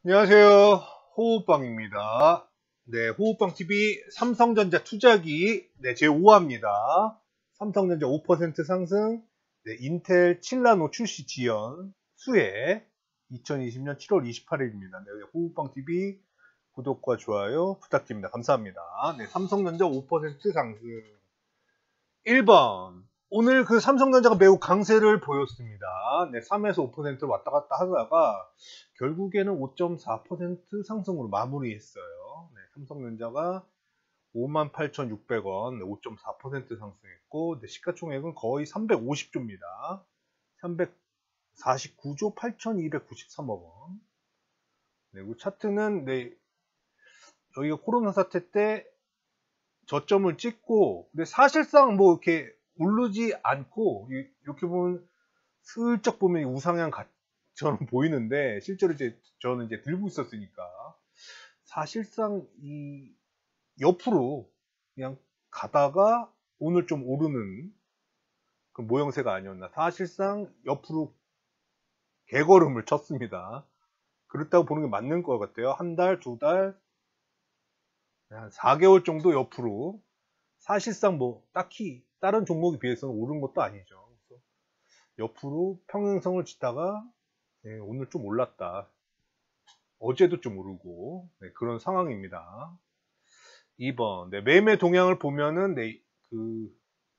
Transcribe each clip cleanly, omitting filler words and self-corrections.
안녕하세요. 호우빵입니다. 네, 호우빵TV 삼성전자 투자기 제5화입니다. 삼성전자 5% 상승, 인텔 7나노 출시 지연, 수혜 2020년 7월 28일입니다. 호우빵TV 구독과 좋아요 부탁드립니다. 감사합니다. 삼성전자 5% 상승. 1번. 오늘 그 삼성전자가 매우 강세를 보였습니다. 3에서 5% 왔다 갔다 하다가 결국에는 5.4% 상승으로 마무리했어요. 삼성전자가 58,600원, 5.4% 상승했고, 시가총액은 거의 350조입니다. 349조 8,293억 원. 그리고 차트는 여기가 코로나 사태 때 저점을 찍고, 근데 사실상 뭐 이렇게 오르지 않고, 이렇게 보면 슬쩍 보면 우상향처럼 보이는데, 실제로 저는 들고 있었으니까 사실상 이 옆으로 그냥 가다가 오늘 좀 오르는 그 모형새가 아니었나. 사실상 옆으로 개걸음을 쳤습니다. 그렇다고 보는 게 맞는 것 같아요. 한 달, 두 달, 한 4개월 정도 옆으로. 사실상 뭐 딱히 다른 종목에 비해서는 오른 것도 아니죠. 그래서 옆으로 평행성을 짓다가 오늘 좀 올랐다. 어제도 좀 오르고 그런 상황입니다. 2번 매매 동향을 보면은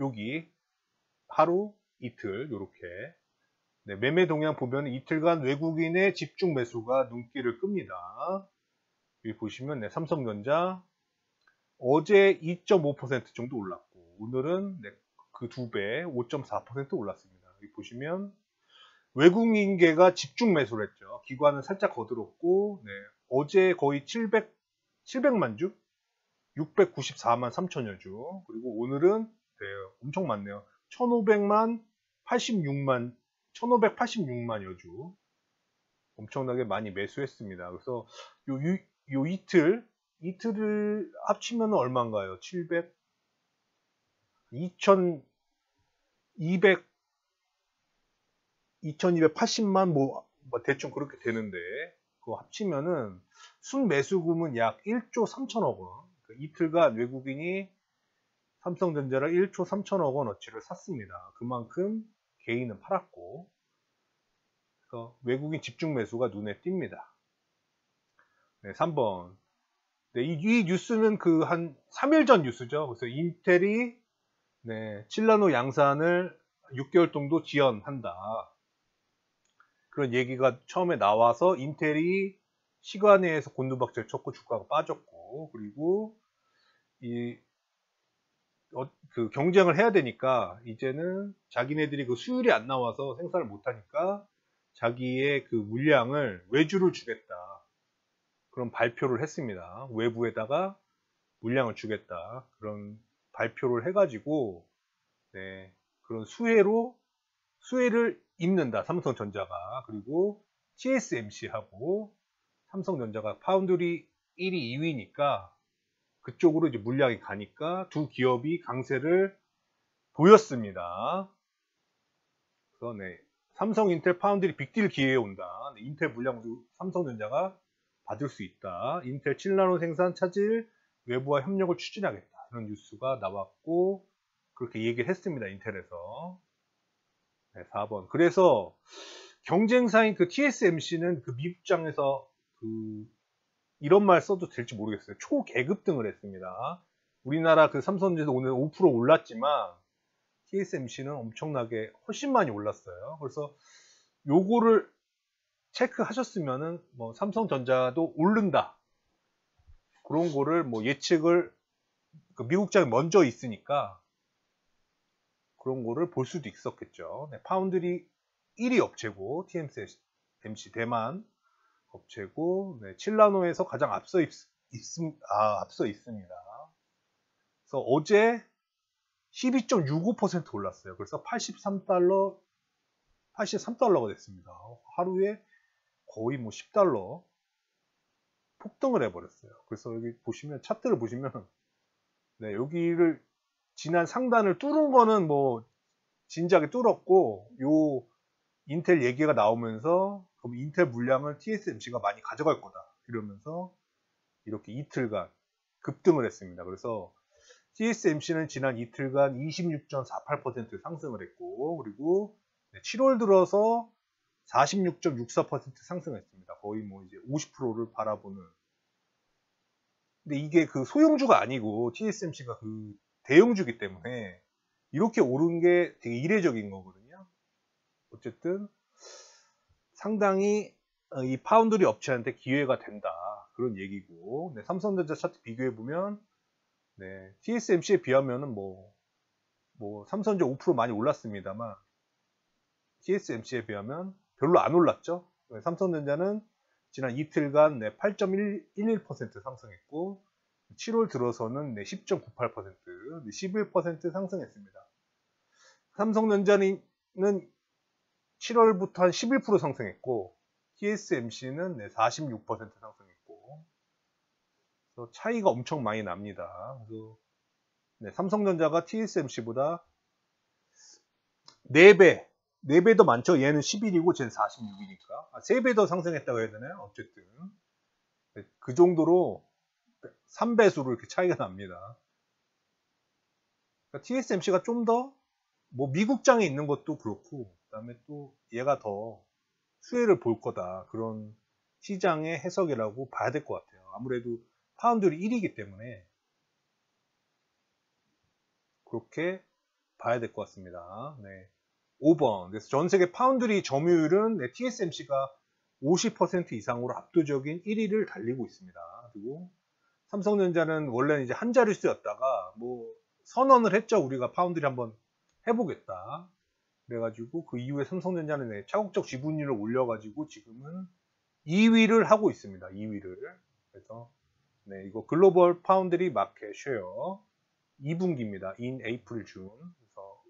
여기 하루 이틀 요렇게 매매 동향 보면 이틀간 외국인의 집중 매수가 눈길을 끕니다. 여기 보시면 삼성전자 어제 2.5% 정도 올랐고 오늘은 그 2배 5.4% 올랐습니다. 여기 보시면 외국인계가 집중 매수를 했죠. 기관은 살짝 거들었고 어제 거의 700만 주 694만 3천여 주 그리고 오늘은 엄청 많네요. 1586만여 주 엄청나게 많이 매수했습니다. 그래서 요 이틀을 합치면 얼마인가요? 700, 2200, 2280만 뭐 대충 그렇게 되는데 그거 합치면은 순매수금은 약 1조 3천억 원. 이틀간 외국인이 삼성전자를 1조 3천억 원어치를 샀습니다. 그만큼 개인은 팔았고 그래서 외국인 집중 매수가 눈에 띕니다. 3번. 이 뉴스는 그 한 3일 전 뉴스죠. 그래서 인텔이 7나노 양산을 6개월 정도 지연한다. 그런 얘기가 처음에 나와서 인텔이 시간에서 곤두박질 쳤고 주가가 빠졌고 그리고 그 경쟁을 해야 되니까 이제는 자기네들이 그 수율이 안 나와서 생산을 못 하니까 자기의 그 물량을 외주를 주겠다. 그런 발표를 했습니다. 외부에다가 물량을 주겠다. 그런 발표를 해가지고 그런 수혜를 입는다. 삼성전자가. 그리고 TSMC하고 삼성전자가 파운드리 1위, 2위니까 그쪽으로 이제 물량이 가니까 두 기업이 강세를 보였습니다. 그래서 삼성, 인텔, 파운드리 빅딜 기회에 온다. 인텔 물량도 삼성전자가 받을 수 있다. 인텔 7나노 생산 차질 외부와 협력을 추진하겠다. 이런 뉴스가 나왔고 그렇게 얘기를 했습니다. 인텔에서. 4번. 그래서 경쟁사인 그 TSMC는 그 미국장에서 이런 말 써도 될지 모르겠어요. 초계급등을 했습니다. 우리나라 그 삼성전자 오늘 5% 올랐지만 TSMC는 엄청나게 훨씬 많이 올랐어요. 그래서 요거를 체크하셨으면은 뭐 삼성전자도 오른다. 그런 거를 뭐 예측을 그 미국장이 먼저 있으니까 그런 거를 볼 수도 있었겠죠. 파운드리 1위 업체고 TSMC 대만 업체고 7나노에서 가장 앞서 있습니다. 그래서 어제 12.65% 올랐어요. 그래서 83달러가 됐습니다. 하루에 거의 뭐 10달러 폭등을 해버렸어요. 그래서 여기 보시면 차트를 보시면 여기를 지난 상단을 뚫은 거는 뭐 진작에 뚫었고 요 인텔 얘기가 나오면서 그럼 인텔 물량을 TSMC가 많이 가져갈 거다. 이러면서 이렇게 이틀간 급등을 했습니다. 그래서 TSMC는 지난 이틀간 26.48% 상승을 했고, 그리고 7월 들어서 46.64% 상승했습니다. 거의 뭐 이제 50%를 바라보는. 근데 이게 그 소형주가 아니고 TSMC가 그 대형주기 때문에 이렇게 오른 게 되게 이례적인 거거든요. 어쨌든 상당히 이 파운드리 업체한테 기회가 된다. 그런 얘기고, 네, 삼성전자 차트 비교해 보면 네, TSMC에 비하면은 뭐 삼성전자 5% 많이 올랐습니다만 TSMC에 비하면 별로 안 올랐죠. 네, 삼성전자는 지난 이틀간 네, 8.11% 상승했고 7월 들어서는 네, 10.98%, 11% 상승했습니다. 삼성전자는 7월부터 한 11% 상승했고 TSMC는 네, 46% 상승했고 그래서 차이가 엄청 많이 납니다. 그래서 네, 삼성전자가 TSMC보다 4배, 4배 더 많죠. 얘는 11이고 쟤는 46이니까 3배 더 상승했다고 해야 되나요? 어쨌든 네, 그 정도로 3배수로 이렇게 차이가 납니다. 그러니까 TSMC가 좀 더 뭐 미국장에 있는 것도 그렇고 그다음에 또 얘가 더 수혜를 볼 거다. 그런 시장의 해석이라고 봐야 될 것 같아요. 아무래도 파운드리 1위이기 때문에 그렇게 봐야 될 것 같습니다. 네. 5번. 그래서 전 세계 파운드리 점유율은 네, TSMC가 50% 이상으로 압도적인 1위를 달리고 있습니다. 그리고 삼성전자는 원래는 이제 한 자릿수였다가 뭐 선언을 했죠. 우리가 파운드리 한번 해보겠다. 그래가지고 그 이후에 삼성전자는 네, 차곡적 지분율을 올려가지고 지금은 2위를 하고 있습니다. 2위를. 그래서 네, 이거 글로벌 파운드리 마켓 쉐어 2분기입니다. in April, June. 그래서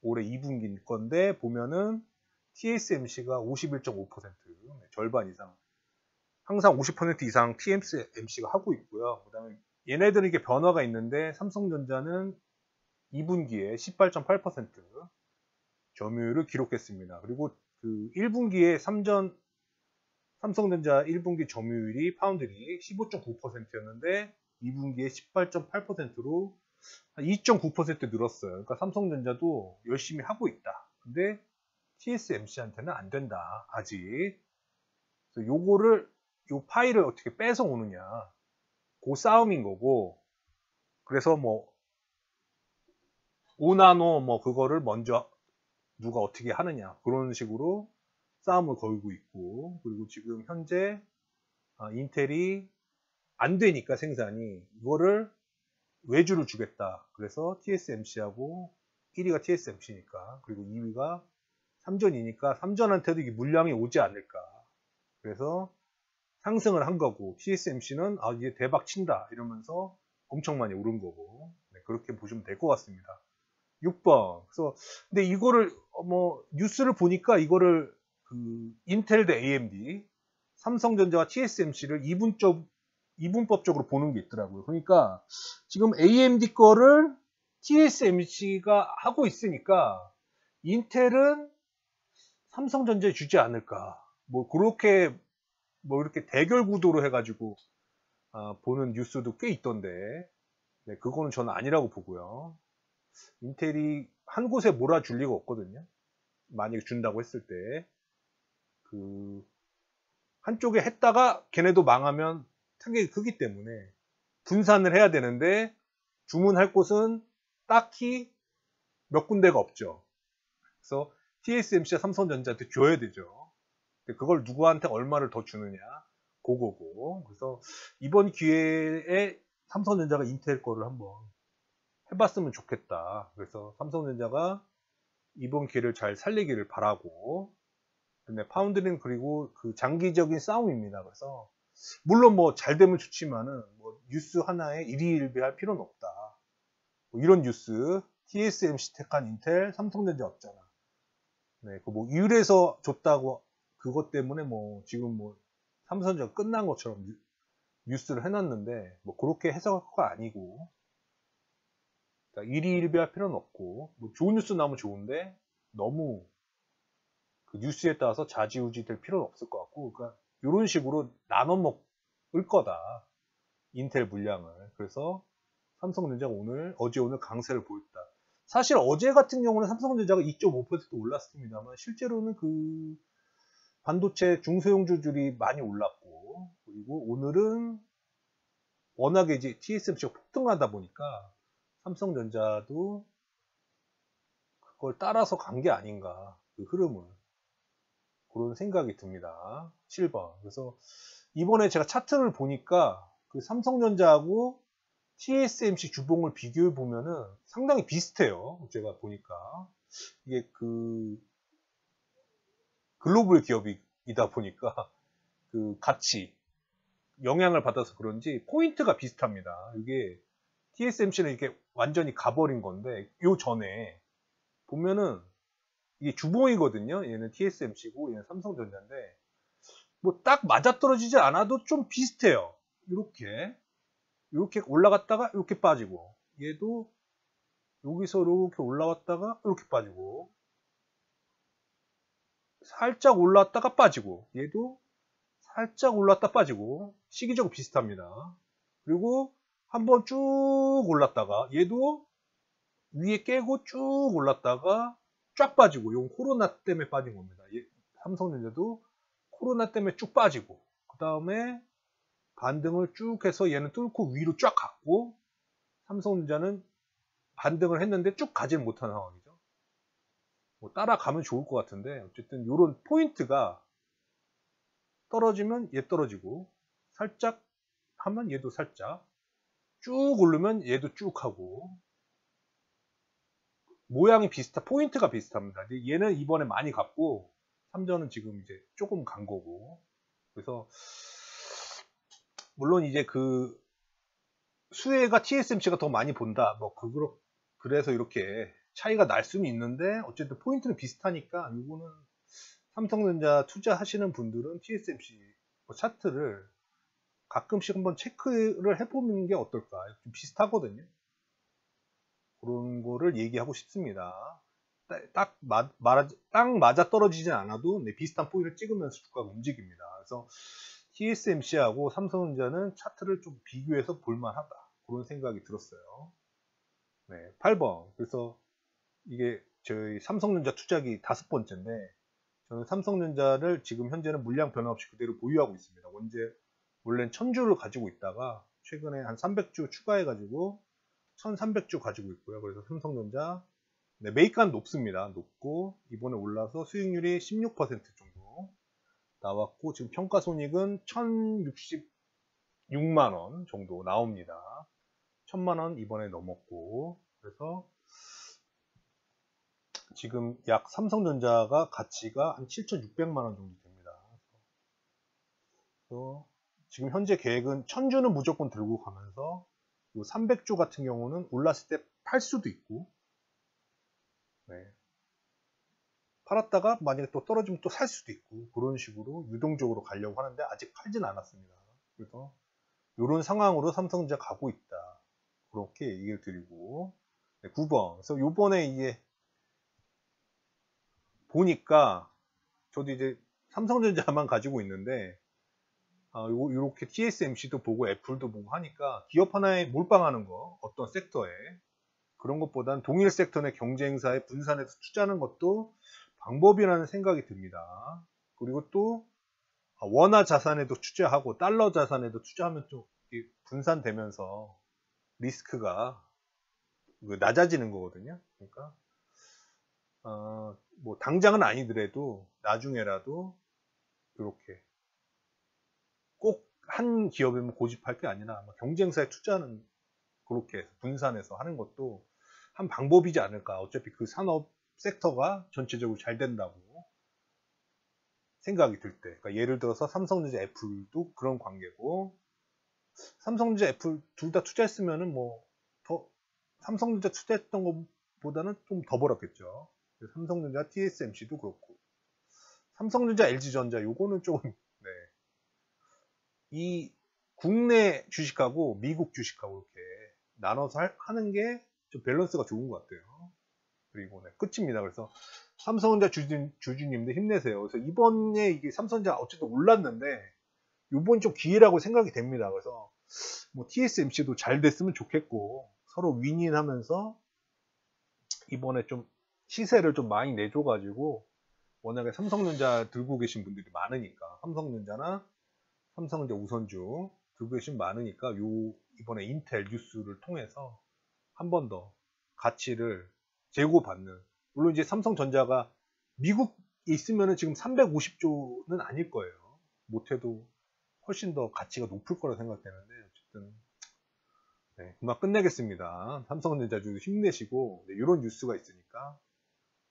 올해 2분기 건데 보면은 TSMC가 51.5%, 네, 절반 이상. 항상 50% 이상 TSMC가 하고 있고요. 그다음에 얘네들은 이게 변화가 있는데 삼성전자는 2분기에 18.8% 점유율을 기록했습니다. 그리고 그 1분기에 삼성전자 1분기 점유율이 파운드리 15.9%였는데 2분기에 18.8%로 2.9% 늘었어요. 그러니까 삼성전자도 열심히 하고 있다. 근데 TSMC한테는 안 된다. 아직. 그래서 요 파일을 어떻게 뺏어 오느냐. 그 싸움인 거고. 그래서 뭐 5나노 뭐 그거를 먼저 누가 어떻게 하느냐. 그런 식으로 싸움을 걸고 있고. 그리고 지금 현재 인텔이 안 되니까 생산이 이거를 외주를 주겠다. 그래서 TSMC하고 1위가 TSMC니까 그리고 2위가 삼전이니까 삼전한테도 이게 물량이 오지 않을까. 그래서 상승을 한 거고 TSMC는 이게 대박 친다 이러면서 엄청 많이 오른 거고 네, 그렇게 보시면 될 것 같습니다. 6번. 그래서 근데 이거를 뭐 뉴스를 보니까 이거를 그 인텔 대 AMD, 삼성전자와 TSMC를 이분법적으로 보는 게 있더라고요. 그러니까 지금 AMD 거를 TSMC가 하고 있으니까 인텔은 삼성전자에 주지 않을까. 뭐 그렇게 뭐 이렇게 대결 구도로 해가지고 보는 뉴스도 꽤 있던데 네, 그거는 저는 아니라고 보고요. 인텔이 한 곳에 몰아줄 리가 없거든요. 만약에 준다고 했을 때 그 한쪽에 했다가 걔네도 망하면 타격이 크기 때문에 분산을 해야 되는데 주문할 곳은 딱히 몇 군데가 없죠. 그래서 TSMC와 삼성전자한테 줘야 되죠. 근데 그걸 누구한테 얼마를 더 주느냐 그거고. 그래서 이번 기회에 삼성전자가 인텔 거를 한번 해봤으면 좋겠다. 그래서 삼성전자가 이번 기회를 잘 살리기를 바라고. 근데 파운드리는 그리고 그 장기적인 싸움입니다. 그래서 물론 뭐 잘 되면 좋지만은 뭐 뉴스 하나에 일희일비할 필요는 없다. 뭐 이런 뉴스 TSMC 택한 인텔, 삼성전자 없잖아. 네, 그 뭐 이율에서 줬다고 그것 때문에 뭐 지금 뭐 삼성전자 끝난 것처럼 뉴스를 해놨는데 뭐 그렇게 해석할 거 아니고 그러니까 일희일비할 필요는 없고 뭐 좋은 뉴스 나오면 좋은데 너무 그 뉴스에 따라서 좌지우지 될 필요는 없을 것 같고, 그러니까 이런 식으로 나눠 먹을 거다. 인텔 물량을. 그래서 삼성전자가 어제 오늘 강세를 보였다. 사실 어제 같은 경우는 삼성전자가 2.5% 올랐습니다만 실제로는 그 반도체 중소형주들이 많이 올랐고, 그리고 오늘은 워낙에 이제 TSMC가 폭등하다 보니까 삼성전자도 그걸 따라서 간 게 아닌가, 그 흐름을. 그런 생각이 듭니다. 7번. 그래서 이번에 제가 차트를 보니까 그 삼성전자하고 TSMC 주봉을 비교해 보면은 상당히 비슷해요. 제가 보니까. 이게 그 글로벌 기업이다 보니까 그 같이 영향을 받아서 그런지 포인트가 비슷합니다. 이게 TSMC는 이렇게 완전히 가버린 건데, 요 전에 보면은 이게 주봉이거든요. 얘는 TSMC고 얘는 삼성전자인데 뭐 딱 맞아떨어지지 않아도 좀 비슷해요. 이렇게 올라갔다가 이렇게 빠지고, 얘도 여기서 이렇게 올라왔다가 이렇게 빠지고, 살짝 올라왔다가 빠지고, 얘도 살짝 올랐다 빠지고, 시기적으로 비슷합니다. 그리고 한번 쭉 올랐다가 얘도 위에 깨고 쭉 올랐다가 쫙 빠지고, 이건 코로나 때문에 빠진 겁니다. 삼성전자도 코로나 때문에 쭉 빠지고, 그 다음에 반등을 쭉 해서 얘는 뚫고 위로 쫙 갔고, 삼성전자는 반등을 했는데 쭉 가지는 못하는 상황이죠. 뭐 따라가면 좋을 것 같은데, 어쨌든 이런 포인트가 떨어지면 얘 떨어지고, 살짝 하면 얘도 살짝, 쭉 오르면 얘도 쭉 하고, 모양이 포인트가 비슷합니다. 얘는 이번에 많이 갔고, 삼전은 지금 이제 조금 간 거고. 그래서 물론 이제 그 수혜가 TSMC가 더 많이 본다. 뭐 그래서 이렇게 차이가 날 수는 있는데, 어쨌든 포인트는 비슷하니까 이거는 삼성전자 투자하시는 분들은 TSMC 차트를 가끔씩 한번 체크를 해보는 게 어떨까. 좀 비슷하거든요. 그런 거를 얘기하고 싶습니다. 딱 맞아 떨어지진 않아도 비슷한 포인트를 찍으면서 주가가 움직입니다. 그래서 TSMC하고 삼성전자는 차트를 좀 비교해서 볼만하다. 그런 생각이 들었어요. 네, 8번. 그래서 이게 저희 삼성전자 투자기 5번째인데, 저는 삼성전자를 지금 현재는 물량 변화 없이 그대로 보유하고 있습니다. 원래는 1000주를 가지고 있다가 최근에 한 300주 추가해가지고 1300주 가지고 있고요. 그래서 삼성전자 매입가는 높습니다. 높고 이번에 올라서 수익률이 16% 정도 나왔고, 지금 평가손익은 1066만원 정도 나옵니다. 1000만원 이번에 넘었고, 그래서 지금 약 삼성전자가 가치가 한 7600만원 정도 됩니다. 그래서 지금 현재 계획은 1000주는 무조건 들고 가면서 300주 같은 경우는 올랐을 때 팔 수도 있고, 네. 팔았다가 만약에 또 떨어지면 또 살 수도 있고, 그런 식으로 유동적으로 가려고 하는데 아직 팔진 않았습니다. 그래서 이런 상황으로 삼성전자 가고 있다. 그렇게 얘기를 드리고, 네, 9번. 그래서 요번에 이게 보니까 저도 이제 삼성전자만 가지고 있는데, 이렇게 TSMC도 보고 애플도 보고 하니까 기업 하나에 몰빵하는 거, 어떤 섹터에, 그런 것보단 동일 섹터 내 경쟁사에 분산해서 투자하는 것도 방법이라는 생각이 듭니다. 그리고 또 원화 자산에도 투자하고 달러 자산에도 투자하면 좀 분산되면서 리스크가 낮아지는 거거든요. 그러니까 뭐 당장은 아니더라도 나중에라도 이렇게 꼭 한 기업에만 고집할 게 아니라 경쟁사에 투자하는, 그렇게 분산해서 하는 것도 한 방법이지 않을까. 어차피 그 산업 섹터가 전체적으로 잘 된다고 생각이 들 때, 그러니까 예를 들어서 삼성전자 애플도 그런 관계고, 삼성전자 애플 둘 다 투자했으면은 더 삼성전자 투자했던 것보다는 좀 더 벌었겠죠. 삼성전자 TSMC도 그렇고, 삼성전자 LG전자 요거는 좀 네. 이 국내 주식하고 미국 주식하고 이렇게 나눠서 하는 게 좀 밸런스가 좋은 것 같아요. 그리고 네, 끝입니다. 그래서 삼성전자 주주님들 힘내세요. 그래서 이번에 이게 삼성전자 어쨌든 올랐는데 이번 좀 기회라고 생각이 됩니다. 그래서 뭐 TSMC도 잘 됐으면 좋겠고 서로 윈윈하면서 이번에 좀 시세를 좀 많이 내줘가지고 워낙에 삼성전자 들고 계신 분들이 많으니까 삼성전자나 삼성전자 우선주 들고 계신 많으니까 이번에 인텔 뉴스를 통해서 한 번 더 가치를 제고받는, 물론 이제 삼성전자가 미국에 있으면은 지금 350조는 아닐 거예요. 못해도 훨씬 더 가치가 높을 거라 생각되는데 어쨌든 네, 그만 끝내겠습니다. 삼성전자주도 힘내시고 네, 이런 뉴스가 있으니까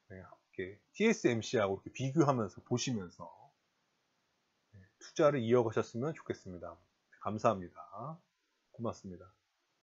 네, 이렇게 TSMC하고 이렇게 비교하면서 보시면서 네, 투자를 이어가셨으면 좋겠습니다. 감사합니다. 고맙습니다.